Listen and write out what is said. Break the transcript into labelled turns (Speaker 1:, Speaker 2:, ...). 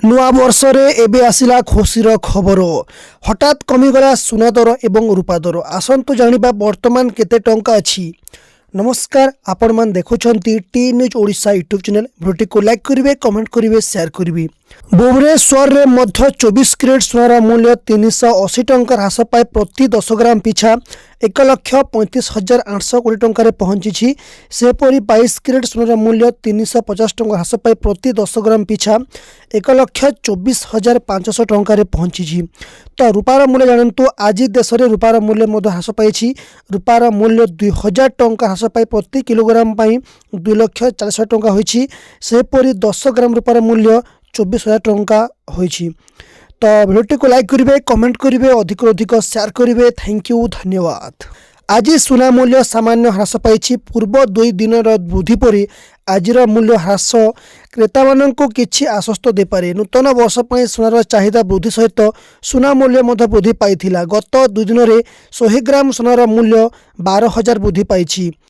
Speaker 1: ନୂଆ ବର୍ଷରେ ଏବେ ଆସିଲା ଖୁସିର ଖବର। ହଠାତ୍ କମିଗଲା ସୁନା ଦର ଏବଂ ରୂପା ଦର। ଆସନ୍ତୁ ଜାଣିବା ବର୍ତ୍ତମାନ କେତେ ଟଙ୍କା ଅଛି। ନମସ୍କାର, ଆପଣମାନେ ଦେଖୁଛନ୍ତି T news Odisha YouTube channel. ଭିଡ଼ିଓଟିକୁ ଲାଇକ୍ କରିବେ, କମେଣ୍ଟ କରିବେ, ସେୟାର କରିବେ। ଭୁବନେଶ୍ୱରରେ ମଧ୍ୟ 24 କ୍ୟାରେଟ୍ ସୁନାର ମୂଲ୍ୟ 380 ଟଙ୍କା ହ୍ରାସ ପାଇ ପ୍ରତି 10 ଗ୍ରାମ ପିଛା 1,35,800 କୋଟି ଟଙ୍କାରେ ପହଞ୍ଚିଛି। ସେହିପରି 22 କ୍ୟାରେଟ୍ ସୁନାର ମୂଲ୍ୟ 350 ଟଙ୍କା ହ୍ରାସ ପାଇ ପ୍ରତି 10 ଗ୍ରାମ ପିଛା 1,24,500 ଟଙ୍କାରେ ପହଞ୍ଚିଛି। ତ ରୂପାର ମୂଲ୍ୟ ଜାଣନ୍ତୁ। ଆଜି ଦେଶରେ ରୂପାର ମୂଲ୍ୟ ମଧ୍ୟ ହ୍ରାସ ପାଇଛି। ରୂପାର ମୂଲ୍ୟ 2,000 ଟଙ୍କା ହ୍ରାସ ପାଇ ପ୍ରତି କିଲୋଗ୍ରାମ ପାଇଁ 2,40,000 ଟଙ୍କା ହୋଇଛି। ସେହିପରି 10 ଗ୍ରାମ ରୂପାର ମୂଲ୍ୟ 24,000 ଟଙ୍କା ହୋଇଛି। ତ ଭିଡ଼ିଓଟିକୁ ଲାଇକ୍ କରିବେ, କମେଣ୍ଟ କରିବେ, ଅଧିକରୁ ଅଧିକ ସେୟାର କରିବେ। ଥ୍ୟାଙ୍କ ୟୁ, ଧନ୍ୟବାଦ। ଆଜି ସୁନା ମୂଲ୍ୟ ସାମାନ୍ୟ ହ୍ରାସ ପାଇଛି। ପୂର୍ବ 2 ଦିନର ବୃଦ୍ଧି ପରେ ଆଜିର ମୂଲ୍ୟ ହ୍ରାସ କ୍ରେତାମାନଙ୍କୁ କିଛି ଆଶ୍ୱସ୍ତ ଦେଇପାରେ। ନୂତନ ବର୍ଷ ପାଇଁ ସୁନାର ଚାହିଦା ବୃଦ୍ଧି ସହିତ ସୁନା ମୂଲ୍ୟ ମଧ୍ୟ ବୃଦ୍ଧି ପାଇଥିଲା। ଗତ 2 ଦିନରେ 100 ଗ୍ରାମ ସୁନାର ମୂଲ୍ୟ 12,000 ବୃଦ୍ଧି ପାଇଛି।